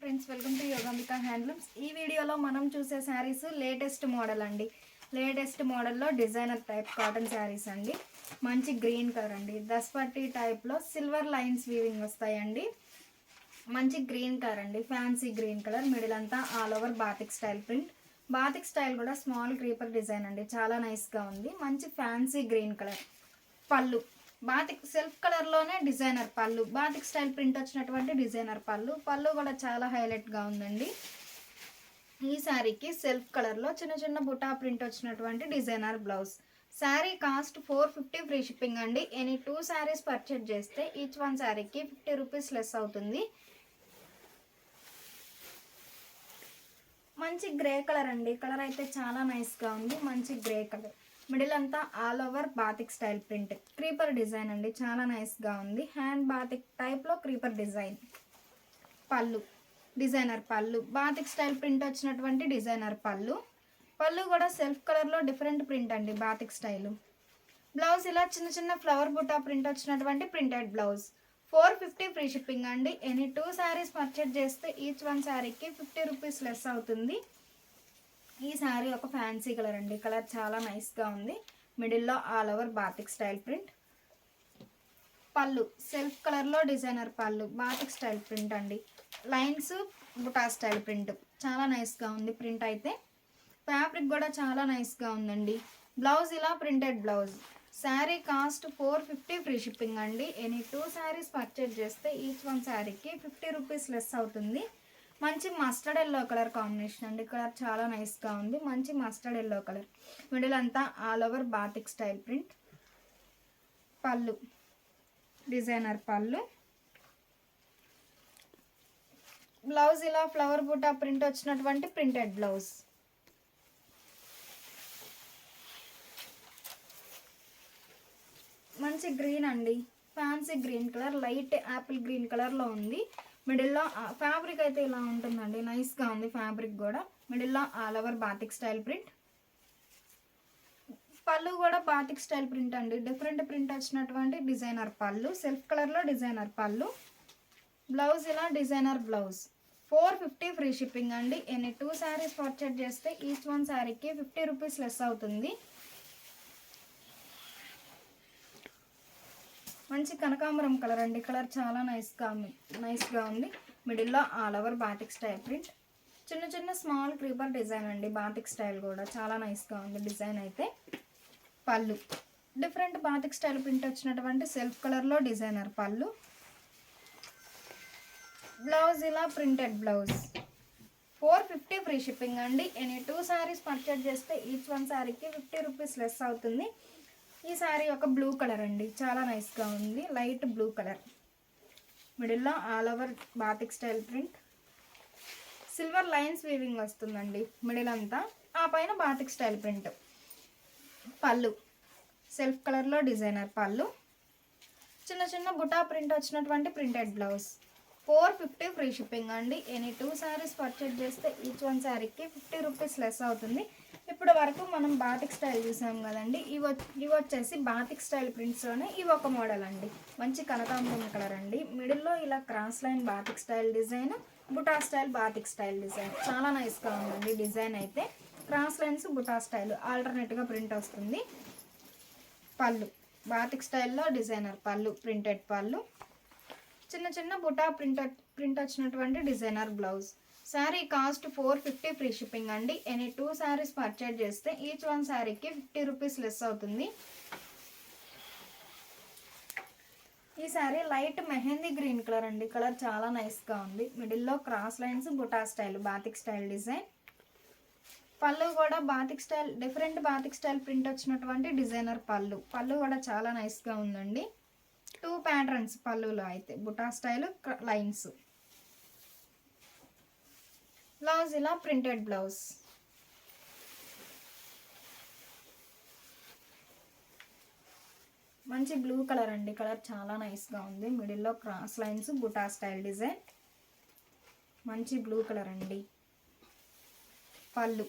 Friends, welcome to Yogambika handlooms. ఈ వీడియోలో మనం చూసే శారీస్ లేటెస్ట్ మోడల్ అండి. లేటెస్ట్ మోడల్లో డిజైనర్ టైప్ కాటన్ శారీస్ అండి. మంచి గ్రీన్ కలర్ అండి. దస్పట్టి టైప్లో సిల్వర్ లైన్స్ వీవింగ్ వస్తాయండి. మంచి గ్రీన్ కలర్ అండి, ఫ్యాన్సీ గ్రీన్ కలర్. మిడిల్ అంతా all over batik style print. Batik style కూడా స్మాల్ క్రీపర్ డిజైన్ అండి, చాలా నైస్గా ఉంది. మంచి ఫ్యాన్సీ గ్రీన్ కలర్. పళ్ళు బాతిక్ సెల్ఫ్ కలర్లోనే designer pallu, batik style print వచ్చినటువంటి డిజైనర్ పళ్ళు కూడా చాలా హైలైట్గా ఉందండి. ఈ శారీకి సెల్ఫ్ కలర్లో చిన్న చిన్న బుటా ప్రింట్ వచ్చినటువంటి designer blouse. Sari cost 450 free shipping అండి. ఎనీ 2 శారీస్ పర్చేజ్ చేస్తే ఈచ్ వన్ శారీకి 50 రూపీస్ లెస్ అవుతుంది. మంచి గ్రే కలర్ అండి, కలర్ అయితే చాలా నైస్గా ఉంది. మంచి గ్రే కలర్. మిడిల్ అంతా all over batik style print, creeper design అండి, చాలా నైస్గా ఉంది. హ్యాండ్ బాతిక్ టైప్లో క్రీపర్ డిజైన్. పళ్ళు designer pallu, batik style print వచ్చినటువంటి డిజైనర్ పళ్ళు కూడా సెల్ఫ్ కలర్లో డిఫరెంట్ ప్రింట్ అండి, బాతిక్ స్టైలు. బ్లౌజ్ ఇలా చిన్న చిన్న ఫ్లవర్ బుటా ప్రింట్ వచ్చినటువంటి ప్రింటెడ్ బ్లౌజ్. 450 ఫ్రీ షిప్పింగ్ అండి. ఎనీ 2 శారీస్ పర్చేజ్ చేస్తే ఈచ్ వన్ శారీకి 50 రూపీస్ లెస్ అవుతుంది. ఈ శారీ ఒక ఫ్యాన్సీ కలర్ అండి, కలర్ చాలా నైస్గా ఉంది. మిడిల్లో all over batik style print. Pallu self కలర్లో designer pallu, batik style print అండి. లైన్స్ బుటా స్టైల్ ప్రింట్, చాలా నైస్గా ఉంది. ప్రింట్ అయితే ఫ్యాబ్రిక్ కూడా చాలా నైస్గా ఉందండి. బ్లౌజ్ ఇలా printed blouse. Sari cost 450 free shipping అండి. ఎనీ 2 శారీస్ పర్చేజ్ చేస్తే ఈచ్ వన్ శారీకి 50 రూపీస్ లెస్ అవుతుంది. మంచి మస్టర్డ్ ఎల్లో కలర్ కాంబినేషన్ అండి, కలర్ చాలా నైస్గా ఉంది. మంచి మస్టర్డ్ ఎల్లో కలర్. మిడిల్ అంతా all over batik style print. పళ్ళు డిజైనర్ పళ్ళు. బ్లౌజ్ ఇలా ఫ్లవర్ బూటా ప్రింట్ వచ్చినటువంటి ప్రింటెడ్ బ్లౌజ్. మంచి గ్రీన్ అండి, fancy green colour, light Apple green కలర్లో ఉంది. మిడిల్లో ఫ్యాబ్రిక్ అయితే ఇలా ఉంటుందండి, నైస్గా ఉంది ఫ్యాబ్రిక్ కూడా. మిడిల్లో all over batik style print. పళ్ళు కూడా బాతిక్ స్టైల్ ప్రింట్ అండి, డిఫరెంట్ ప్రింట్ వచ్చినటువంటి డిజైనర్ పళ్ళు, సెల్ఫ్ కలర్లో డిజైనర్ పళ్ళు. బ్లౌజ్ ఇలా డిజైనర్ బ్లౌజ్. 450 ఫ్రీ షిప్పింగ్ అండి. ఎనీ 2 శారీస్ పర్చేజ్ చేస్తే ఈచ్ వన్ శారీకి 50 రూపీస్ లెస్ అవుతుంది. మంచి కనకాంబరం కలర్ అండి, కలర్ చాలా నైస్గా ఉంది. మిడిల్లో all over batik style print. చిన్న చిన్న స్మాల్ క్రీపర్ డిజైన్ అండి, బాతిక్ స్టైల్ కూడా చాలా నైస్గా ఉంది డిజైన్ అయితే. Pallu different batik style print వచ్చినటువంటి సెల్ఫ్ కలర్లో డిజైనర్ పళ్ళు. బ్లౌజ్ ఇలా ప్రింటెడ్ బ్లౌజ్. 450 ఫ్రీ షిప్పింగ్ అండి. ఎనీ 2 శారీస్ పర్చేజ్ చేస్తే ఈచ్ వన్ శారీకి 50 రూపీస్ లెస్ అవుతుంది. ఈ శారీ ఒక బ్లూ కలర్ అండి, చాలా నైస్గా ఉంది. Light blue colour. మిడిల్లో all over batik style print. Silver lines weaving వస్తుందండి మిడిల్ అంతా, ఆ పైన batik style print. Pallu self కలర్లో డిజైనర్ పళ్ళు. చిన్న చిన్న బుటా ప్రింట్ వచ్చినటువంటి ప్రింటెడ్ బ్లౌజ్. 450 ఫ్రీ షిప్పింగ్ అండి. ఎనీ 2 శారీస్ పర్చేజ్ చేస్తే ఈచ్ వన్ శారీకి 50 రూపీస్ లెస్ అవుతుంది. ఇప్పటి వరకు మనం బాతిక్ స్టైల్ చూసాం కదండి, ఇవి వచ్చేసి బాతిక్ స్టైల్ ప్రింట్స్లోనే ఇవి ఒక మోడల్ అండి. మంచి కనకాంబరం కలర్ అండి. మిడిల్లో ఇలా cross line batik style design, buta style batik style design, చాలా నైస్గా ఉందండి డిజైన్ అయితే. క్రాస్ లైన్స్ బుటా స్టైల్ ఆల్టర్నేట్గా ప్రింట్ వస్తుంది. పళ్ళు బాతిక్ స్టైల్లో డిజైనర్ పళ్ళు, ప్రింటెడ్ పళ్ళు. చిన్న చిన్న బుటా ప్రింట్ వచ్చినటువంటి designer blouse. Sari cost 450 free shipping అండి. ఎనీ 2 శారీస్ పర్చేజ్ చేస్తే ఈచ్ వన్ శారీకి 50 రూపీస్ లెస్ అవుతుంది. ఈ sari light mehndi green colour అండి, కలర్ చాలా నైస్గా ఉంది. మిడిల్లో cross lines buta style batik style design. Pallu కూడా batik style, different batik style print వచ్చినటువంటి డిజైనర్ పళ్ళు కూడా చాలా నైస్గా ఉందండి. 2 ప్యాటర్న్స్ పళ్ళులో అయితే, బుటా స్టైల్ లైన్స్. బ్లౌజ్ ఇలా ప్రింటెడ్ బ్లౌజ్. మంచి బ్లూ కలర్ అండి, కలర్ చాలా నైస్గా ఉంది. మిడిల్లో cross lines buta style design. మంచి బ్లూ కలర్ అండి. పళ్ళు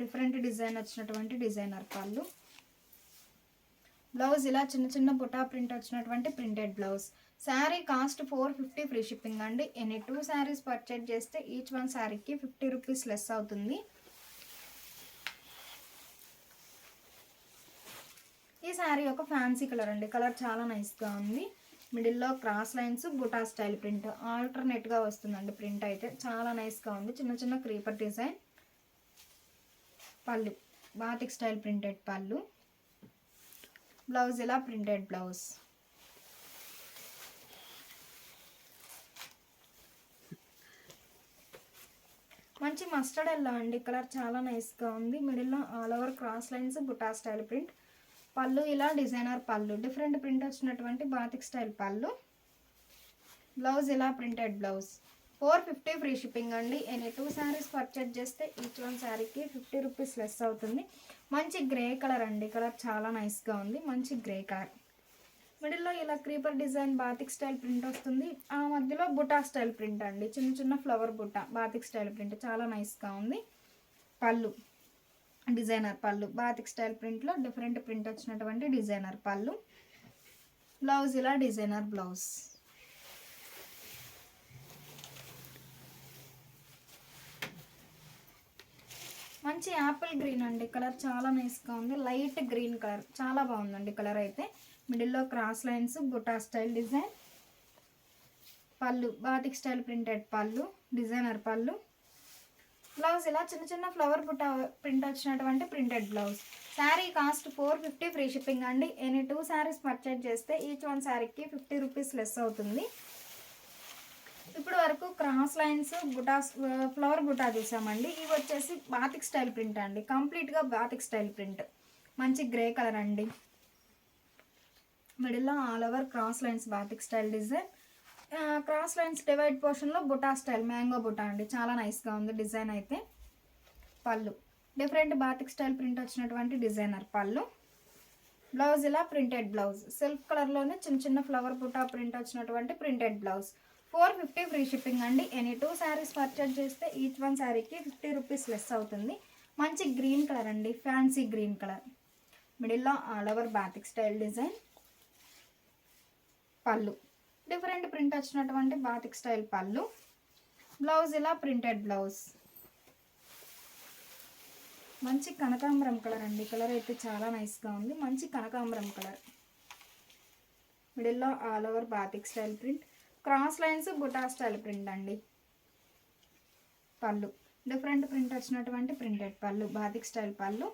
డిఫరెంట్ డిజైన్ వచ్చినటువంటి డిజైనర్ పళ్ళు. బ్లౌజ్ ఇలా చిన్న చిన్న బుటా ప్రింట్ వచ్చినటువంటి printed blouse. Sari cost 450 free shipping అండి. ఎనీ 2 శారీస్ పర్చేజ్ చేస్తే ఈచ్ వన్ శారీకి 50 రూపీస్ లెస్ అవుతుంది. ఈ శారీ ఒక ఫ్యాన్సీ కలర్ అండి. కలర్ చాలా నైస్గా ఉంది. మిడిల్లో cross lines buta style print ఆల్టర్నేట్గా వస్తుందండి. ప్రింట్ అయితే చాలా నైస్గా ఉంది. చిన్న చిన్న creeper design. Pallu batik style printed pallu. Blouse ఇలా ప్రింటెడ్ బ్లౌజ్. మంచి మస్టర్డ్ ఎల్లో అండి. కలర్ చాలా నైస్గా ఉంది. మిడిల్లో all over cross lines buta style print. Pallu ఇలా డిజైనర్ పళ్ళు. డిఫరెంట్ ప్రింట్ వచ్చినటువంటి బాతిక్ స్టైల్ పళ్ళు. బ్లౌజ్ ఇలా ప్రింటెడ్ బ్లౌజ్. 450 ఫ్రీ షిప్పింగ్ అండి. ఎనీ 2 శారీస్ పర్చేజ్ చేస్తే ఈచ్ వన్ శారీకి 50 రూపీస్ లెస్ అవుతుంది. మంచి గ్రే కలర్ అండి. కలర్ చాలా నైస్గా ఉంది. మంచి గ్రే కలర్. మిడిల్లో ఇలా creeper design batik style print వస్తుంది. ఆ మధ్యలో బుటా స్టైల్ ప్రింట్ అండి. చిన్న చిన్న ఫ్లవర్ బుటా బాతిక్ స్టైల్ ప్రింట్ చాలా నైస్గా ఉంది. Pallu designer pallu. Batik style ప్రింట్లో డిఫరెంట్ ప్రింట్ వచ్చినటువంటి డిజైనర్ పళ్ళు. బ్లౌజ్ ఇలా డిజైనర్ బ్లౌజ్. మంచి యాపిల్ గ్రీన్ అండి. కలర్ చాలా నైస్గా ఉంది. లైట్ గ్రీన్ కలర్ చాలా బాగుందండి. కలర్ అయితే మిడిల్లో cross lines buta style design. Pallu batik style printed pallu designer pallu. Blouse ఇలా చిన్న చిన్న ఫ్లవర్ బుటా ప్రింట్ వచ్చినటువంటి printed blouse. Sari cost 450 free shipping అండి. ఎనీ 2 శారీస్ పర్చేజ్ చేస్తే ఈచ్ వన్ శారీకి 50 రూపీస్ లెస్ అవుతుంది. ఇప్పుడు వరకు క్రాస్ లైన్స్ బుటా ఫ్లవర్ బుటా చూసామండి. ఇవి వచ్చేసి బాతిక్ స్టైల్ ప్రింట్ అండి. కంప్లీట్గా బాతిక్ స్టైల్ ప్రింట్. మంచి గ్రే కలర్ అండి. మిడిల్లో all over cross lines batik style design. Cross lines divide పోర్షన్లో బుటా స్టైల్ మ్యాంగో బుటా అండి. చాలా నైస్గా ఉంది డిజైన్ అయితే. Pallu different batik style print వచ్చినటువంటి డిజైనర్ పళ్ళు. బ్లౌజ్ ఇలా ప్రింటెడ్ బ్లౌజ్. సిల్క్ కలర్లోనే చిన్న చిన్న ఫ్లవర్ బుటా ప్రింట్ వచ్చినటువంటి ప్రింటెడ్ బ్లౌజ్. 450 ఫ్రీ షిప్పింగ్ అండి. ఎనీ 2 శారీస్ పర్చేజ్ చేస్తే ఈచ్ వన్ శారీకి 50 రూపీస్ లెస్ అవుతుంది. మంచి గ్రీన్ కలర్ అండి. Fancy green colour. మిడిల్లో all over batik style design. పళ్ళు డిఫరెంట్ ప్రింట్ వచ్చినటువంటి బాతిక్ స్టైల్ పళ్ళు. బ్లౌజ్ ఇలా ప్రింటెడ్ బ్లౌజ్. మంచి కనకాంబరం కలర్ అండి. కలర్ అయితే చాలా నైస్గా ఉంది. మంచి కనకాంబరం కలర్. మిడిల్లో all over batik style print. Cross lines buta style print అండి. పళ్ళు డిఫరెంట్ ప్రింట్ వచ్చినటువంటి printed pallu batik style pallu.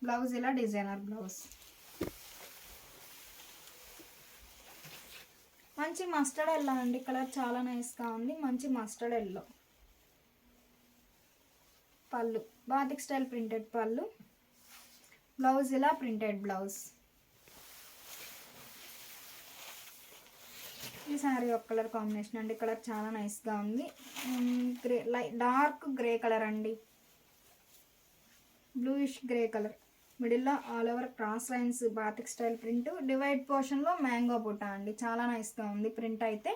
Blouse ఇలా డిజైనర్ బ్లౌజ్. మంచి మస్టర్డ్ ఎల్లో అండి. కలర్ చాలా నైస్గా ఉంది. మంచి mustard yellow. Pallu batik style printed pallu. Blouse ఇలా ప్రింటెడ్ బ్లౌజ్. ఈ శారీ ఒక కలర్ కాంబినేషన్ అండి. కలర్ చాలా నైస్గా ఉంది. గ్రే డార్క్ గ్రే కలర్ అండి. Bluish grey colour. మిడిల్లో all over cross lines batik style print. Divide పోర్షన్లో మ్యాంగో బుటా అండి. చాలా నైస్గా ఉంది ప్రింట్ అయితే.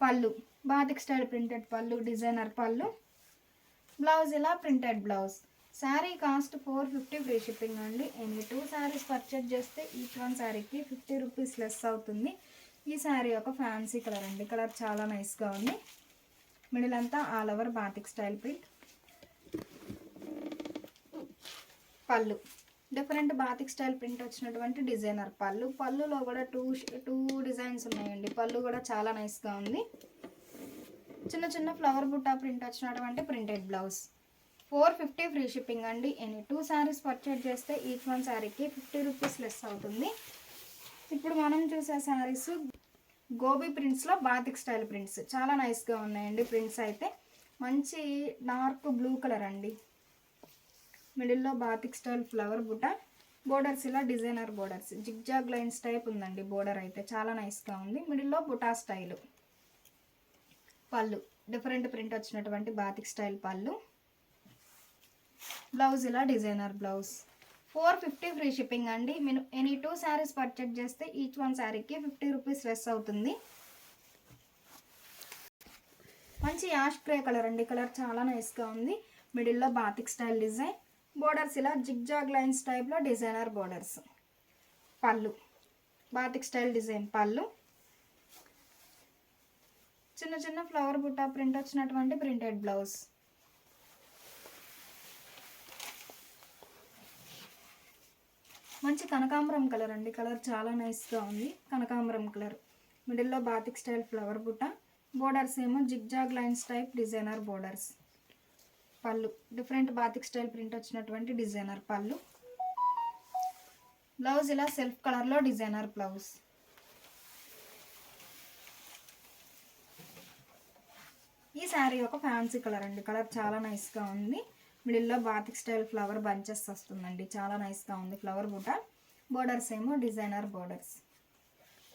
Pallu batik style printed pallu designer pallu. Blouse ఇలా printed blouse. Sari cost 450 free shipping అండి. ఎనీ 2 శారీస్ పర్చేజ్ చేస్తే ఈచ్ వన్ శారీకి 50 రూపీస్ లెస్ అవుతుంది. ఈ శారీ ఒక ఫ్యాన్సీ కలర్ అండి. కలర్ చాలా నైస్గా ఉంది. మిడిల్ అంతా all over batik style print. పళ్ళు డిఫరెంట్ బాతిక్ స్టైల్ ప్రింట్ వచ్చినటువంటి డిజైనర్ పళ్ళు. పళ్ళులో కూడా టూ డిజైన్స్ ఉన్నాయండి. పళ్ళు కూడా చాలా నైస్గా ఉంది. చిన్న చిన్న ఫ్లవర్ బుట్టా ప్రింట్ వచ్చినటువంటి ప్రింటెడ్ బ్లౌజ్. 450 ఫ్రీ షిప్పింగ్ అండి. ఎనీ 2 శారీస్ పర్చేజ్ చేస్తే ఈచ్ వన్ శారీకి 50 రూపీస్ లెస్ అవుతుంది. ఇప్పుడు మనం చూసే శారీస్ గోబీ ప్రింట్స్లో బాతిక్ స్టైల్ ప్రింట్స్ చాలా నైస్గా ఉన్నాయండి. ప్రింట్స్ అయితే మంచి డార్క్ బ్లూ కలర్ అండి. మిడిల్లో బాతిక్ స్టైల్ ఫ్లవర్ బుట్ట. బోర్డర్స్ ఇలా designer borders. Zigzag lines type ఉందండి. బోర్డర్ అయితే చాలా నైస్గా ఉంది. మిడిల్లో బుటా స్టైలు. పళ్ళు డిఫరెంట్ ప్రింట్ వచ్చినటువంటి బాతిక్ స్టైల్ పళ్ళు. బ్లౌజ్ ఇలా డిజైనర్ బ్లౌజ్. 450 ఫ్రీ షిప్పింగ్ అండి. మీరు ఎనీ 2 శారీస్ పర్చేజ్ చేస్తే ఈచ్ వన్ శారీకి 50 రూపీస్ లెస్ అవుతుంది. మంచి యాష్ గ్రే కలర్ అండి. కలర్ చాలా నైస్గా ఉంది. మిడిల్లో బాతిక్ స్టైల్ డిజైన్. బోర్డర్స్ ఇలా జిగ్జాగ్ లైన్స్ టైప్లో designer borders. Pallu batik style design పళ్ళు. చిన్న చిన్న ఫ్లవర్ బుట్టా ప్రింట్ వచ్చినటువంటి ప్రింటెడ్ బ్లౌజ్. మంచి కనకాంబరం కలర్ అండి, కలర్ చాలా నైస్గా ఉంది. కనకాంబరం కలర్, మిడిల్లో బాతిక్ స్టైల్ ఫ్లవర్ బుట్ట, బోర్డర్స్ ఏమో zigzag lines type designer borders. పళ్ళు డిఫరెంట్ బాతిక్ స్టైల్ ప్రింట్ వచ్చినటువంటి డిజైనర్ పళ్ళు. బ్లౌజ్ ఇలా సెల్ఫ్ కలర్లో డిజైనర్ బ్లౌజ్. ఈ శారీ ఒక ఫ్యాన్సీ కలర్ అండి, కలర్ చాలా నైస్గా ఉంది. మిడిల్లో బాతిక్ స్టైల్ ఫ్లవర్ బంచెస్ వస్తుందండి, చాలా నైస్గా ఉంది. ఫ్లవర్ బుట్ట, బోర్డర్స్ ఏమో డిజైనర్ బోర్డర్స్.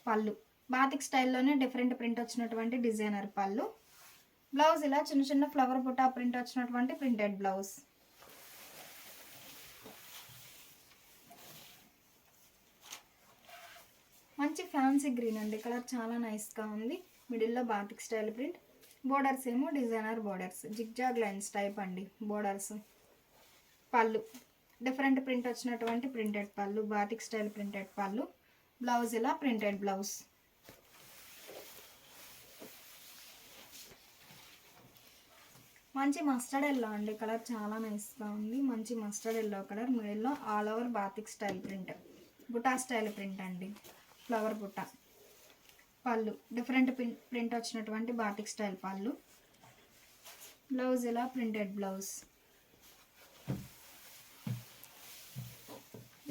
పళ్ళు బాతిక్ స్టైల్లోనే డిఫరెంట్ ప్రింట్ వచ్చినటువంటి డిజైనర్ పళ్ళు. బ్లౌజ్ ఇలా చిన్న చిన్న ఫ్లవర్ బుట్ట ప్రింట్ వచ్చినటువంటి ప్రింటెడ్ బ్లౌజ్. మంచి ఫ్యాన్సీ గ్రీన్ అండి, కలర్ చాలా నైస్గా ఉంది. మిడిల్లో బాతిక్ స్టైల్ ప్రింట్, బోర్డర్స్ ఏమో designer borders, zigzag lines type అండి బోర్డర్స్. పళ్ళు డిఫరెంట్ ప్రింట్ వచ్చినటువంటి printed pallu, batik style printed pallu. Blouse ఇలా ప్రింటెడ్ బ్లౌజ్. మంచి మస్టర్డ్ ఎల్లో అండి, కలర్ చాలా నైస్గా ఉంది. మంచి మస్టర్డ్ ఎల్లో కలర్, మిడిల్లో all over batik style print, బుటా స్టైల్ ప్రింట్ అండి, ఫ్లవర్ బుట్ట. పళ్ళు డిఫరెంట్ ప్రింట్ వచ్చినటువంటి బాతిక్ స్టైల్ పళ్ళు. బ్లౌజ్ ఇలా ప్రింటెడ్ బ్లౌజ్.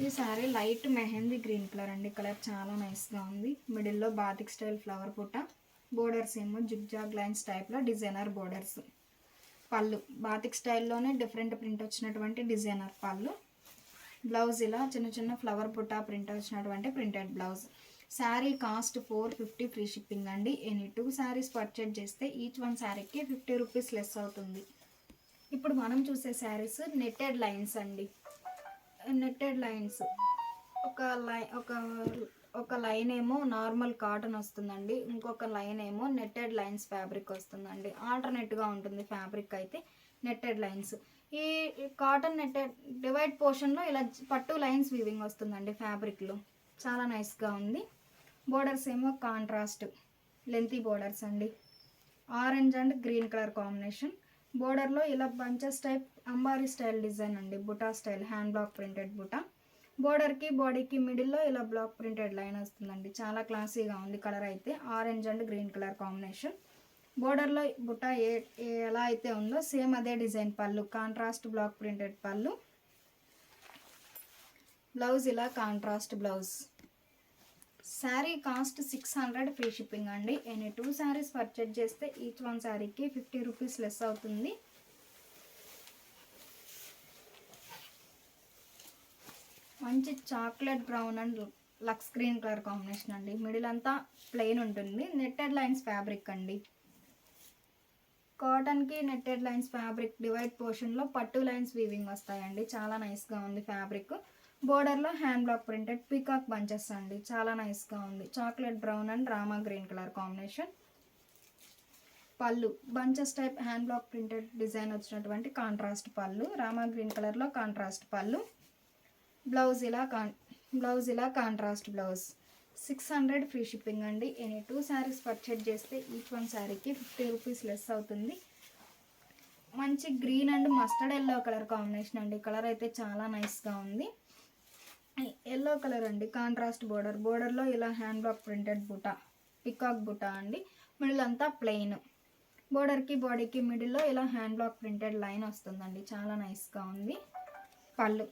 ఈ sari light mehndi green colour అండి, కలర్ చాలా నైస్గా ఉంది. మిడిల్లో బాతిక్ స్టైల్ ఫ్లవర్ బుట్ట, బోర్డర్స్ ఏమో జిగ్జాగ్ లైన్స్ టైప్లో డిజైనర్ బోర్డర్స్. పళ్ళు బాతిక్ స్టైల్లోనే డిఫరెంట్ ప్రింట్ వచ్చినటువంటి డిజైనర్ పళ్ళు. బ్లౌజ్ ఇలా చిన్న చిన్న ఫ్లవర్ బుట్ట ప్రింట్ వచ్చినటువంటి printed blouse. Sari cost 450 free shipping అండి. ఎనీ 2 శారీస్ పర్చేజ్ చేస్తే ఈచ్ వన్ శారీకి 50 రూపీస్ లెస్ అవుతుంది. ఇప్పుడు మనం చూసే శారీస్ నెట్టెడ్ లైన్స్ అండి. నెట్టెడ్ లైన్స్ ఒక లైన్ ఏమో నార్మల్ కాటన్ వస్తుందండి, ఇంకొక లైన్ ఏమో నెట్టెడ్ లైన్స్ ఫ్యాబ్రిక్ వస్తుందండి. ఆల్టర్నేట్గా ఉంటుంది ఫ్యాబ్రిక్ అయితే. నెట్టెడ్ లైన్స్, ఈ కాటన్ నెట్టెడ్ డివైడ్ పోర్షన్లో ఇలా పట్టు లైన్స్ వీవింగ్ వస్తుందండి ఫ్యాబ్రిక్లో, చాలా నైస్గా ఉంది. బోర్డర్స్ ఏమో కాంట్రాస్ట్ లెంతీ బోర్డర్స్ అండి, orange and green colour combination. బోర్డర్లో ఇలా బంచెస్ టైప్ అంబారీ స్టైల్ డిజైన్ అండి, buta style hand block printed buta. బోర్డర్కి బాడీకి మిడిల్లో ఇలా బ్లాక్ ప్రింటెడ్ లైన్ వస్తుందండి, చాలా క్లాసీగా ఉంది. కలర్ అయితే orange and green colour combination. బోర్డర్లో బుటా ఎలా అయితే ఉందో సేమ్ అదే design pallu, contrast block printed pallu. Blouse ఇలా contrast blouse. Sari cost 600 free shipping అండి. ఎనీ 2 శారీస్ పర్చేజ్ చేస్తే ఈచ్ వన్ శారీకి 50 రూపీస్ లెస్ అవుతుంది. మంచి chocolate brown and lux green colour combination అండి, మిడిల్ అంతా ప్లెయిన్ ఉంటుంది. నెట్టెడ్ లైన్స్ ఫ్యాబ్రిక్ అండి, కాటన్కి నెట్టెడ్ లైన్స్ ఫ్యాబ్రిక్. డివైడ్ పోర్షన్లో పట్టు లైన్స్ వీవింగ్ వస్తాయండి, చాలా నైస్గా ఉంది ఫ్యాబ్రిక్. బోర్డర్లో hand block printed peacock bunches అండి, చాలా నైస్గా ఉంది. Chocolate brown and Rama green colour combination. Pallu bunches type hand block printed design వచ్చినటువంటి కాంట్రాస్ట్ పళ్ళు, రామా గ్రీన్ కలర్లో కాంట్రాస్ట్ పళ్ళు. బ్లౌజ్ ఇలా కాంట్రాస్ట్ బ్లౌజ్. 600 ఫ్రీ షిప్పింగ్ అండి. ఎనీ 2 శారీస్ పర్చేజ్ చేస్తే ఈచ్ వన్ శారీకి 50 రూపీస్ లెస్ అవుతుంది. మంచి green and mustard yellow colour combination అండి, colour అయితే చాలా నైస్గా ఉంది. ఎల్లో కలర్ అండి, కాంట్రాస్ట్ బోర్డర్లో ఇలా హ్యాండ్ బ్లాక్ ప్రింటెడ్ బుటా, పికాక్ బుటా అండి, మిడిల్ అంతా ప్లెయిన్. బోర్డర్కి బాడీకి మిడిల్లో ఇలా హ్యాండ్ బ్లాక్ ప్రింటెడ్ లైన్ వస్తుందండి, చాలా నైస్గా ఉంది. పళ్ళు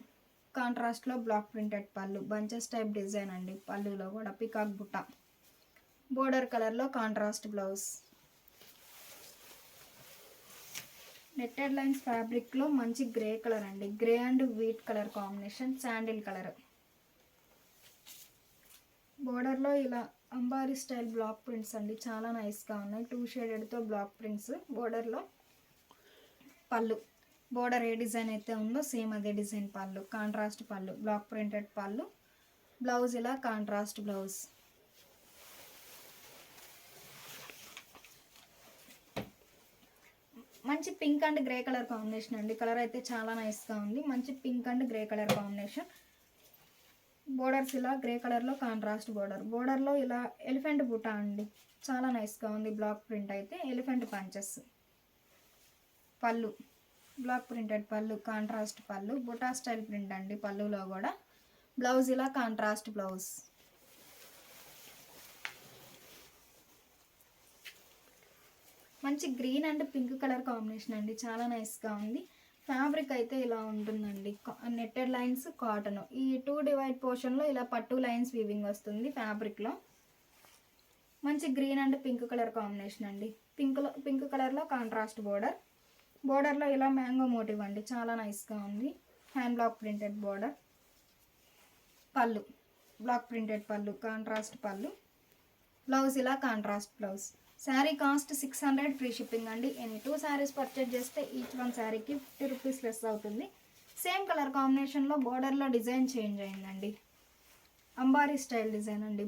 కాంట్రాస్ట్లో బ్లాక్ ప్రింటెడ్ పళ్ళు, బంచెస్ టైప్ డిజైన్ అండి, పళ్ళులో కూడా పికాక్ బుట్ట. బోర్డర్ కలర్లో కాంట్రాస్ట్ బ్లౌజ్. నెట్టెడ్ లైన్స్ ఫ్యాబ్రిక్లో మంచి గ్రే కలర్ అండి, grey and wheat colour combination, sandal colour. బోర్డర్లో ఇలా అంబారీ స్టైల్ బ్లాక్ ప్రింట్స్ అండి, చాలా నైస్గా ఉన్నాయి. 2 షేడెడ్తో బ్లాక్ ప్రింట్స్ బోర్డర్లో. పళ్ళు బోర్డర్ ఏ డిజైన్ అయితే ఉందో సేమ్ అదే డిజైన్ పళ్ళు, కాంట్రాస్ట్ పళ్ళు, బ్లాక్ ప్రింటెడ్ పళ్ళు. బ్లౌజ్ ఇలా కాంట్రాస్ట్ బ్లౌజ్. మంచి pink and grey colour combination అండి, కలర్ అయితే చాలా నైస్గా ఉంది. మంచి pink and grey colour combination. Borders ఇలా గ్రే కలర్లో కాంట్రాస్ట్ బోర్డర్లో ఇలా ఎలిఫెంట్ బుట్ట అండి, చాలా నైస్గా ఉంది. బ్లాక్ ప్రింట్ అయితే ఎలిఫెంట్ పంచెస్. పళ్ళు బ్లాక్ ప్రింటెడ్ పళ్ళు, కాంట్రాస్ట్ పళ్ళు, బుటా స్టైల్ ప్రింట్ అండి పళ్ళులో కూడా. బ్లౌజ్ ఇలా కాంట్రాస్ట్ బ్లౌజ్. మంచి green and pink colour combination అండి, చాలా నైస్గా ఉంది. ఫ్యాబ్రిక్ అయితే ఇలా ఉంటుందండి, నెట్టెడ్ లైన్స్ కాటన్. ఈ 2 డివైడ్ పోర్షన్లో ఇలా పట్టు లైన్స్ వీవింగ్ వస్తుంది ఫ్యాబ్రిక్లో. మంచి green and pink colour combination అండి. పింక్ కలర్లో కాంట్రాస్ట్ బోర్డర్లో ఇలా మ్యాంగో మోటివ్ అండి, చాలా నైస్గా ఉంది. Hand block printed border. పళ్ళు బ్లాక్ ప్రింటెడ్ పళ్ళు, కాంట్రాస్ట్ పళ్ళు. బ్లౌజ్ ఇలా contrast blouse. Sari cost 600 free shipping అండి. ఎనీ 2 శారీస్ పర్చేజ్ చేస్తే ఈచ్ వన్ శారీకి 50 రూపీస్ లెస్ అవుతుంది. సేమ్ కలర్ కాంబినేషన్లో బోర్డర్లో డిజైన్ చేంజ్ అయిందండి, అంబారీ స్టైల్ డిజైన్ అండి.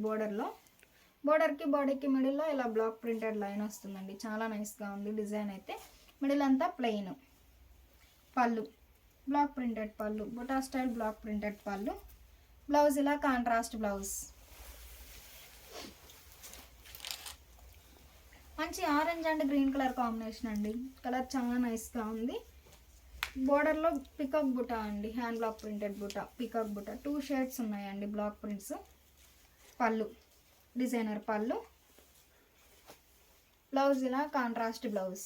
బోర్డర్కి బాడీకి మిడిల్లో ఇలా బ్లాక్ ప్రింటెడ్ లైన్ వస్తుందండి, చాలా నైస్గా ఉంది డిజైన్ అయితే. మిడిల్ అంతా ప్లెయిన్. పళ్ళు బ్లాక్ ప్రింటెడ్ పళ్ళు, బుటా style block printed pallu. Blouse ఇలా కాంట్రాస్ట్ బ్లౌజ్. మంచి orange and green colour combination అండి, కలర్ చాలా నైస్గా ఉంది. బోర్డర్లో పికాక్ బుటా అండి, హ్యాండ్ బ్లాక్ ప్రింటెడ్ బుటా, పికాక్ బుటా. 2 షేడ్స్ ఉన్నాయండి block prints. Pallu designer pallu. Blouse ఇలా contrast blouse.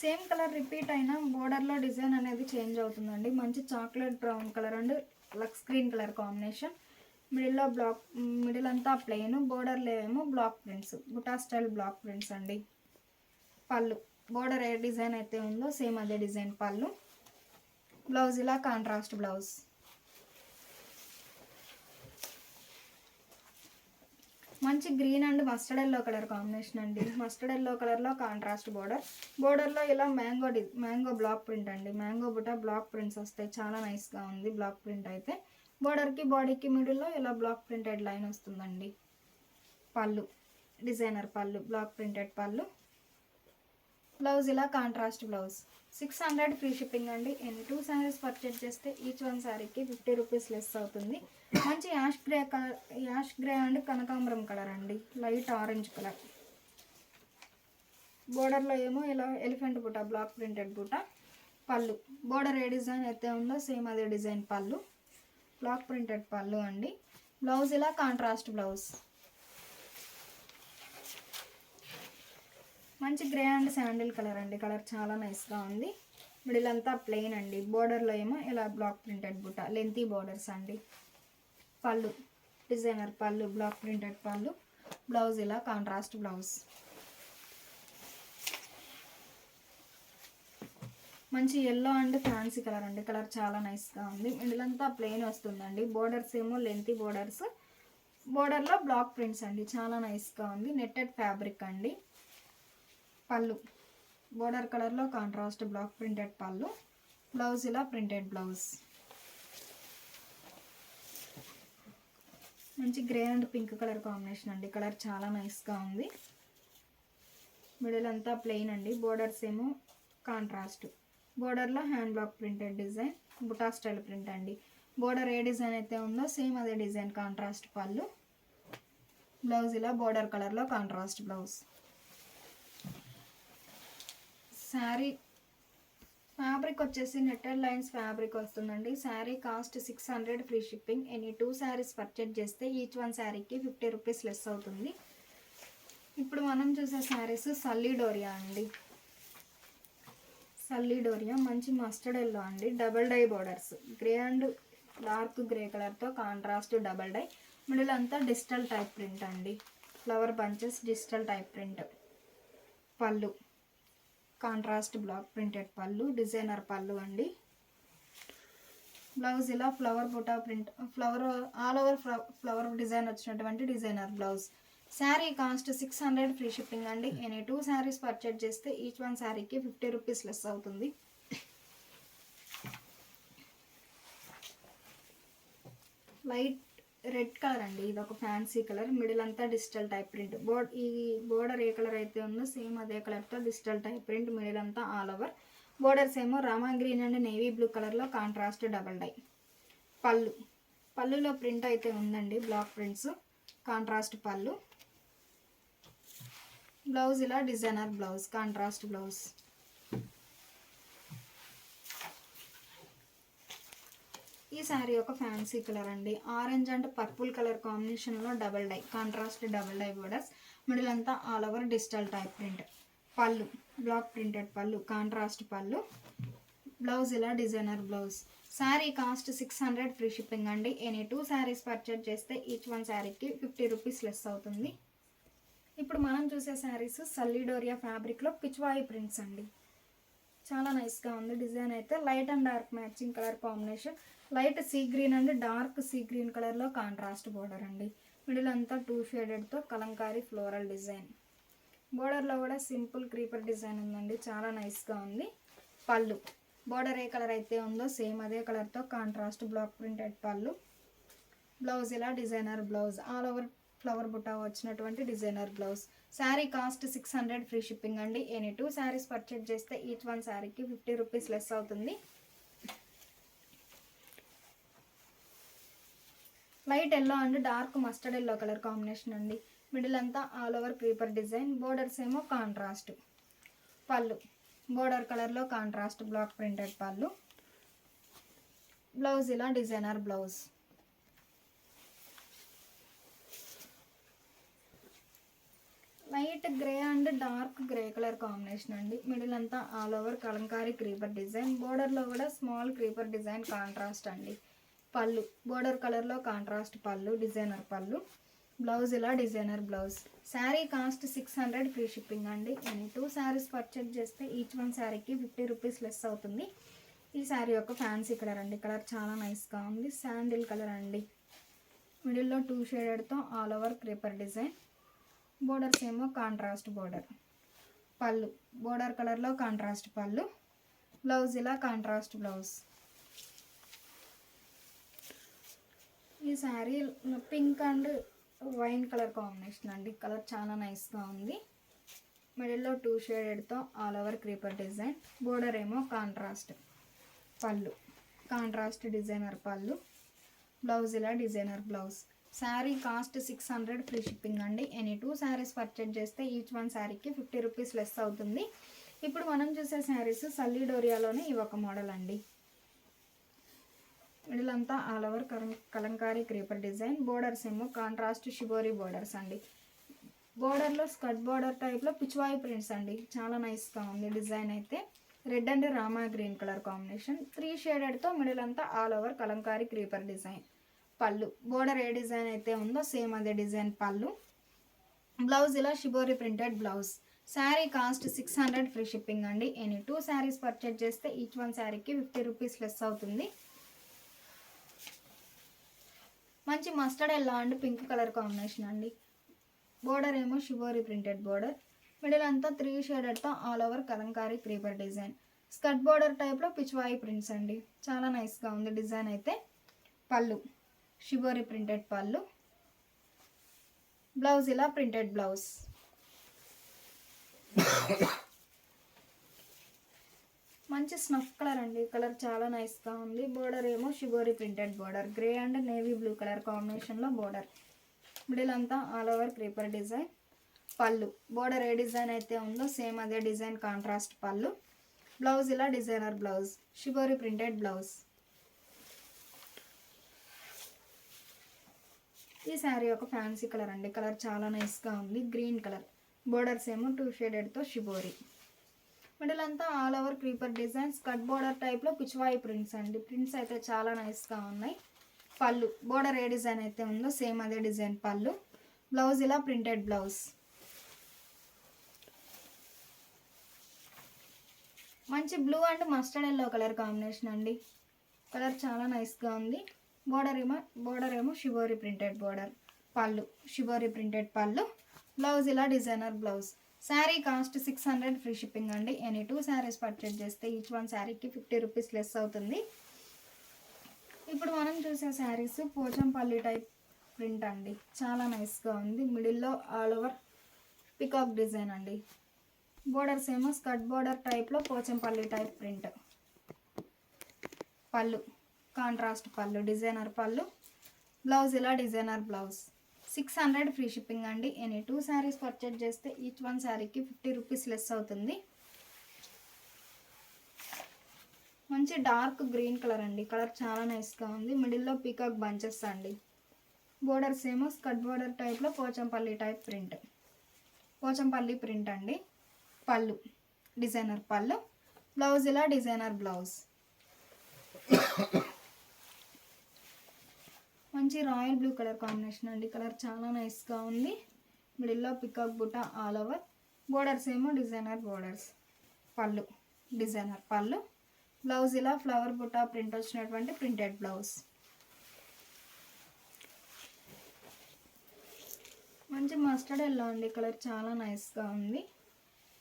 Same colour repeat అయినా బోర్డర్లో డిజైన్ అనేది చేంజ్ అవుతుందండి. మంచి chocolate brown colour and lux green colour combination. Middle అంతా ప్లెయిన్, బోర్డర్లో ఏమో బ్లాక్ ప్రింట్స్, బుటా స్టైల్ బ్లాక్ ప్రింట్స్ అండి. పళ్ళు బోర్డర్ ఏ డిజైన్ అయితే ఉందో సేమ్ అదే డిజైన్ పళ్ళు. బ్లౌజ్ ఇలా కాంట్రాస్ట్ బ్లౌజ్. మంచి green and mustard yellow colour combination అండి, మస్టర్డ్ ఎల్లో కలర్లో కాంట్రాస్ట్ బోర్డర్లో ఇలా మ్యాంగో బ్లాక్ ప్రింట్ అండి, మ్యాంగో బుటా బ్లాక్ ప్రింట్స్ వస్తాయి, చాలా నైస్గా ఉంది బ్లాక్ ప్రింట్ అయితే. బోర్డర్కి బాడీకి మిడిల్లో ఇలా బ్లాక్ ప్రింటెడ్ లైన్ వస్తుందండి. పళ్ళు డిజైనర్ పళ్ళు, బ్లాక్ ప్రింటెడ్ పళ్ళు. బ్లౌజ్ ఇలా కాంట్రాస్ట్ బ్లౌజ్. 600 ఫ్రీ షిప్పింగ్ అండి. ఎన్ని 2 శారీస్ పర్చేజ్ చేస్తే ఈచ్ వన్ శారీకి 50 రూపీస్ లెస్ అవుతుంది. మంచి యాష్ గ్రే అండ్ కనకాంబరం కలర్ అండి, లైట్ ఆరెంజ్ కలర్. బోర్డర్లో ఏమో ఇలా ఎలిఫెంట్ బుట్ట, బ్లాక్ ప్రింటెడ్ బుట్ట. పళ్ళు బోర్డర్ ఏ డిజైన్ అయితే ఉందో సేమ్ అదే డిజైన్ పళ్ళు, బ్లాక్ ప్రింటెడ్ పళ్ళు అండి. బ్లౌజ్ ఇలా కాంట్రాస్ట్ బ్లౌజ్. మంచి గ్రే అండ్ శాండిల్ కలర్ అండి, కలర్ చాలా నైస్గా ఉంది. మిడిల్ అంతా ప్లెయిన్ అండి, బోర్డర్లో ఏమో ఇలా బ్లాక్ ప్రింటెడ్ బుట్ట, లెంతీ బోర్డర్స్ అండి. పళ్ళు డిజైనర్ పళ్ళు, బ్లాక్ ప్రింటెడ్ పళ్ళు. బ్లౌజ్ ఇలా కాంట్రాస్ట్ బ్లౌజ్. మంచి ఎల్లో అండ్ ఫ్యాన్సీ కలర్ అండి, కలర్ చాలా నైస్గా ఉంది. మిడిల్ అంతా ప్లెయిన్ వస్తుందండి, బోర్డర్స్ ఏమో లెంతీ బోర్డర్స్, బోర్డర్లో బ్లాక్ ప్రింట్స్ అండి, చాలా నైస్గా ఉంది. నెట్టెడ్ ఫ్యాబ్రిక్ అండి. పళ్ళు బోర్డర్ కలర్లో contrast block printed pallu. Blouse ఇలా ప్రింటెడ్ బ్లౌజ్. మంచి grey and pink colour combination అండి, కలర్ చాలా నైస్గా ఉంది. మిడిల్ అంతా ప్లెయిన్ అండి, బోర్డర్స్ ఏమో కాంట్రాస్ట్. బోర్డర్లో hand block printed design, buta style print అండి. బోర్డర్ ఏ డిజైన్ అయితే ఉందో సేమ్ అదే డిజైన్ కాంట్రాస్ట్ పళ్ళు. బ్లౌజ్ ఇలా బోర్డర్ కలర్లో కాంట్రాస్ట్ బ్లౌజ్. శారీ ఫ్యాబ్రిక్ వచ్చేసి నెట్టెడ్ లైన్స్ ఫ్యాబ్రిక్ వస్తుందండి. Sari cost 600 free shipping. Any 2 saris purchase చేస్తే ఈచ్ వన్ శారీకి 50 రూపీస్ లెస్ అవుతుంది. ఇప్పుడు మనం చూసే శారీస్ సల్లీడోరియా అండి, సల్లీడోరియా. మంచి మస్టర్డ్ ఎల్లో అండి, double dye borders, grey and dark grey కలర్తో కాంట్రాస్ట్ డబల్ డై. మిడిల్ అంతా డిజిటల్ టైప్ ప్రింట్ అండి, flower bunches digital type print. Pallu contrast block printed pallu, designer pallu అండి. బ్లౌజ్ ఇలా flower buta print, flower all over flower design వచ్చినటువంటి designer blouse. Sari cost 600 free shipping అండి. Any 2 saris purchase చేస్తే each one శారీకి 50 rupees less అవుతుంది. Light red colour అండి, ఇది ఒక ఫ్యాన్సీ కలర్. మిడిల్ అంతా డిజిటల్ టైప్ ప్రింట్. ఈ బోర్డర్ ఏ కలర్ అయితే ఉందో సేమ్ అదే కలర్తో డిజిటల్ టైప్ ప్రింట్. మిడిల్ అంతా ఆల్ ఓవర్. బోర్డర్స్ ఏమో రామా గ్రీన్ అండ్ నేవీ బ్లూ కలర్లో కాంట్రాస్ట్ డబల్ డై. పళ్ళులో ప్రింట్ అయితే ఉందండి, block prints, contrast pallu. Blouse ఇలా డిజైనర్ బ్లౌజ్, కాంట్రాస్ట్ బ్లౌజ్. ఈ శారీ ఒక ఫ్యాన్సీ కలర్ అండి, ఆరెంజ్ అండ్ పర్పుల్ కలర్ కాంబినేషన్లో double dye, contrast double dye borders. Middle అంతా all over digital type print. పళ్ళు బ్లాక్ ప్రింటెడ్ పళ్ళు, కాంట్రాస్ట్ పళ్ళు. బ్లౌజ్ ఇలా designer blouse. Sari cost 600 free shipping అండి. Any 2 saris purchase చేస్తే ఈచ్ వన్ శారీకి 50 rupees less అవుతుంది. ఇప్పుడు మనం చూసే శారీస్ సల్లిడోరియా ఫ్యాబ్రిక్లో పిచ్వాయి ప్రింట్స్ అండి. చాలా నైస్గా ఉంది డిజైన్ అయితే. Light and dark matching colour combination. Light sea green and dark sea green కలర్లో కాంట్రాస్ట్ బోర్డర్ అండి. మిడిల్ అంతా 2 షేడెడ్తో కలంకారీ ఫ్లోరల్ డిజైన్. బోర్డర్లో కూడా సింపుల్ క్రీపర్ డిజైన్ ఉందండి, చాలా నైస్గా ఉంది. పళ్ళు బోర్డర్ ఏ కలర్ అయితే ఉందో సేమ్ అదే కలర్తో contrast block printed pallu. Blouse ఇలా designer blouse, all over flower butta వచ్చినటువంటి designer blouse. Sari cost 600 free shipping అండి. ఎనీ 2 శారీస్ పర్చేజ్ చేస్తే ఈచ్ వన్ శారీకి 50 రూపీస్ లెస్ అవుతుంది. Light yellow and dark mustard yellow colour combination అండి. మిడిల్ అంతా all over creeper design. Borders ఏమో contrast. Pallu border కలర్లో contrast block printed pallu. Blouse ఇలా designer blouse. Light grey and dark grey colour combination అండి. Middle అంతా all over Kalamkari creeper design. బోర్డర్లో కూడా small creeper design contrast అండి. పళ్ళు బోర్డర్ కలర్లో contrast pallu, designer pallu. Blouse ఇలా designer blouse. Sari cost 600 free shipping అండి. Any 2 saris purchase చేస్తే ఈచ్ వన్ శారీకి 50 రూపీస్ లెస్ అవుతుంది. ఈ శారీ ఒక ఫ్యాన్సీ కలర్ అండి, కలర్ చాలా నైస్గా ఉంది. శాండిల్ కలర్ అండి. మిడిల్లో 2 షేడెడ్తో all over creeper design. Borders ఏమో కాంట్రాస్ట్ బోర్డర్. పళ్ళు బోర్డర్ కలర్లో కాంట్రాస్ట్ పళ్ళు. బ్లౌజ్ ఇలా కాంట్రాస్ట్ బ్లౌజ్. ఈ sari pink and wine colour combination అండి, కలర్ చాలా నైస్గా ఉంది. మిడిల్లో 2 షేడెడ్తో all over creeper design. Border ఏమో contrast. Pallu contrast designer pallu. Blouse ఇలా designer blouse. Sari cost 600 free shipping అండి. ఎనీ 2 శారీస్ పర్చేజ్ చేస్తే ఈచ్ వన్ శారీకి 50 రూపీస్ లెస్ అవుతుంది. ఇప్పుడు మనం చూసే శారీస్ సల్లిడోరియాలోనే ఇవి ఒక మోడల్ అండి. మిడిల్ అంతా all over Kalamkari creeper design. Borders ఏమో కాంట్రాస్ట్ షిబోరీ బోర్డర్స్ అండి. బోర్డర్లో స్కర్ట్ బోర్డర్ టైప్లో పిచ్వాయి ప్రింట్స్ అండి, చాలా నైస్గా ఉంది డిజైన్ అయితే. Red and Rama green colour combination. 3 షేడెడ్తో మిడిల్ అంతా all over Kalamkari creeper design. Pallu border ఏ డిజైన్ అయితే ఉందో సేమ్ అదే డిజైన్ పళ్ళు. బ్లౌజ్ ఇలా shibori printed blouse. Sari cost 600 free shipping అండి. ఎనీ 2 శారీస్ పర్చేజ్ చేస్తే ఈచ్ వన్ శారీకి 50 రూపీస్ లెస్ అవుతుంది. మంచి mustard yellow and pink colour combination అండి. బోర్డర్ ఏమో షిబోరీ ప్రింటెడ్ బోర్డర్. మిడిల్ అంతా 3 షేడెడ్తో all over Kalamkari creeper design. Skirt border టైప్లో పిచ్వాయి ప్రింట్స్ అండి, చాలా నైస్గా ఉంది డిజైన్ అయితే. పళ్ళు షిబోరీ ప్రింటెడ్ పళ్ళు. బ్లౌజ్ ఇలా ప్రింటెడ్ బ్లౌజ్. మంచి స్నఫ్ కలర్ అండి, కలర్ చాలా నైస్గా ఉంది. బోర్డర్ ఏమో shibori printed border. Grey and navy blue colour కాంబినేషన్లో బోర్డర్. మిడిల్ అంతా all over creeper design. Pallu border ఏ డిజైన్ అయితే ఉందో సేమ్ అదే డిజైన్ కాంట్రాస్ట్ పళ్ళు. బ్లౌజ్ ఇలా designer blouse, shibori printed blouse. ఈ శారీ ఒక ఫ్యాన్సీ కలర్ అండి, కలర్ చాలా నైస్గా ఉంది. Green colour. బోర్డర్స్ ఏమో 2 షేడెడ్తో షిబోరీ. మిడిల్ అంతా all over creeper design. Skirt border టైప్లో పిచ్వాయి ప్రింట్స్ అండి, ప్రింట్స్ అయితే చాలా నైస్గా ఉన్నాయి. పళ్ళు బోర్డర్ ఏ డిజైన్ అయితే ఉందో సేమ్ అదే డిజైన్ పళ్ళు. బ్లౌజ్ ఇలా ప్రింటెడ్ బ్లౌజ్. మంచి blue and mustard yellow colour combination అండి, కలర్ చాలా నైస్గా ఉంది. బోర్డర్ ఏమో షిబోరీ ప్రింటెడ్ బోర్డర్. పళ్ళు షిబోరీ ప్రింటెడ్ పళ్ళు. బ్లౌజ్ ఇలా designer blouse. Sari cost 600 free shipping అండి. ఎనీ 2 శారీస్ పర్చేజ్ చేస్తే ఈచ్ వన్ శారీకి 50 రూపీస్ లెస్ అవుతుంది. ఇప్పుడు మనం చూసే శారీస్ పోచంపల్లి టైప్ ప్రింట్ అండి, చాలా నైస్గా ఉంది. మిడిల్లో ఆల్ ఓవర్ పికాక్ డిజైన్ అండి. బోర్డర్స్ ఏమో స్కర్ట్ బోర్డర్ టైప్లో Pochampally type print. Pallu contrast pallu, designer pallu. Blouse ఇలా డిజైనర్ బ్లౌజ్. 600 ఫ్రీ షిప్పింగ్ అండి. ఎనీ 2 శారీస్ పర్చేజ్ చేస్తే ఈచ్ వన్ శారీకి 50 రూపీస్ లెస్ అవుతుంది. మంచి డార్క్ గ్రీన్ కలర్ అండి. కలర్ చాలా నైస్గా ఉంది. మిడిల్లో పీకాక్ బంచెస్ అండి. బోర్డర్స్ ఏమో స్కర్ట్ బోర్డర్ టైప్లో Pochampally type print. Pochampally print అండి. పళ్ళు డిజైనర్ పళ్ళు. బ్లౌజ్ ఇలా డిజైనర్ బ్లౌజ్. మంచి రాయల్ బ్లూ కలర్ కాంబినేషన్ అండి. కలర్ చాలా నైస్గా ఉంది. మిడిల్లో పికాక్ బుటా ఆల్ ఓవర్. బోర్డర్స్ ఏమో designer borders. Pallu designer pallu. Blouse ఇలా ఫ్లవర్ బుటా ప్రింట్ వచ్చినటువంటి ప్రింటెడ్ బ్లౌజ్. మంచి మస్టర్డ్ ఎల్లో అండి. కలర్ చాలా నైస్గా ఉంది.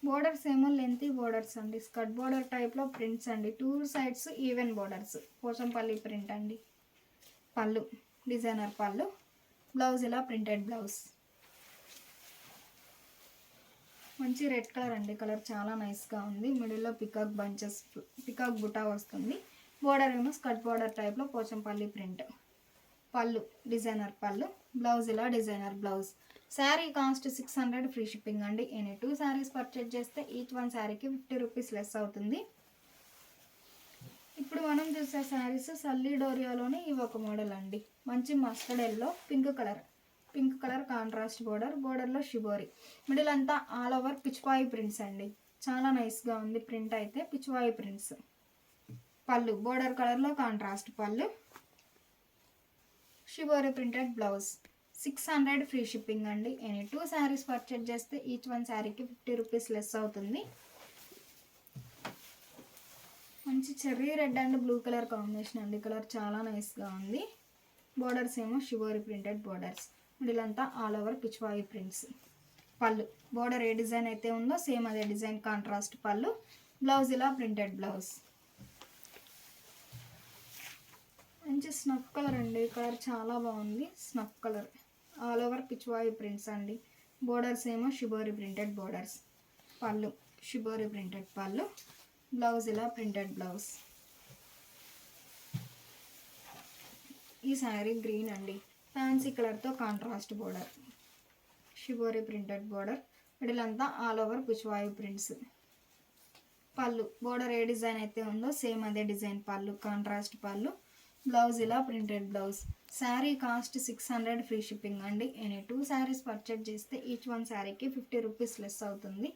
బోర్డర్స్ ఏమో లెంతీ బోర్డర్స్ అండి. స్కర్ట్ బోర్డర్ టైప్లో ప్రింట్స్ అండి. 2 sides even borders. Pochampally print అండి. పళ్ళు డిజైనర్ పళ్ళు. బ్లౌజ్ ఇలా ప్రింటెడ్ బ్లౌజ్. మంచి రెడ్ కలర్ అండి. కలర్ చాలా నైస్గా ఉంది. మిడిల్లో పికాక్ బంచెస్, పికాక్ బుటా వస్తుంది. బోర్డర్ ఏమో స్కర్ట్ బోర్డర్ టైప్లో పోచంపల్లి ప్రింట్. పళ్ళు డిజైనర్ పళ్ళు. బ్లౌజ్ ఇలా designer blouse. Sari cost 600 free shipping అండి. ఎనీ 2 శారీస్ పర్చేజ్ చేస్తే ఈచ్ వన్ శారీకి 50 రూపీస్ లెస్ అవుతుంది. ఇప్పుడు మనం చూసే శారీస్ సల్లీ డోరియాలోనే ఇవి ఒక మోడల్ అండి. మంచి mustard yellow pink colour contrast border. బోర్డర్లో షిబోరి. మిడిల్ అంతా ఆల్ ఓవర్ పిచ్వాయి ప్రింట్స్ అండి. చాలా నైస్గా ఉంది ప్రింట్ అయితే. పిచ్వాయి ప్రింట్స్. పళ్ళు బోర్డర్ కలర్లో కాంట్రాస్ట్ పళ్ళు. Shibori printed blouse. 600 free shipping అండి. ఎనీ 2 శారీస్ పర్చేజ్ చేస్తే ఈచ్ వన్ శారీకి 50 రూపీస్ లెస్ అవుతుంది. మంచి cherry red and blue colour combination అండి. కలర్ చాలా నైస్గా ఉంది. బోర్డర్స్ ఏమో షిబోరి ప్రింటెడ్ బోర్డర్స్. మిడిల్ అంతా ఆల్ ఓవర్ పిచ్వాయి ప్రింట్స్. పళ్ళు బోర్డర్ ఏ డిజైన్ అయితే ఉందో సేమ్ అదే డిజైన్ కాంట్రాస్ట్ పళ్ళు. బ్లౌజ్ ఇలా ప్రింటెడ్ బ్లౌజ్. మంచి స్నఫ్ కలర్ అండి. కలర్ చాలా బాగుంది. Snuff colour all over Pichwai prints అండి. బోర్డర్స్ ఏమో షిబోరి ప్రింటెడ్ బోర్డర్స్. పళ్ళు షిబోరి ప్రింటెడ్ పళ్ళు. బ్లౌజ్ ఇలా ప్రింటెడ్ బ్లౌజ్. ఈ శారీ గ్రీన్ అండి. ఫ్యాన్సీ కలర్తో contrast border. Shibori printed border. Middle అంతా ఆల్ ఓవర్ పిచ్వాయి ప్రింట్స్. పళ్ళు బోర్డర్ ఏ డిజైన్ అయితే ఉందో సేమ్ అదే design pallu contrast pallu. Blouse ఇలా printed blouse. Sari cost 600 free shipping అండి. ఎనీ 2 శారీస్ పర్చేజ్ చేస్తే ఈచ్ వన్ శారీకి 50 రూపీస్ లెస్ అవుతుంది.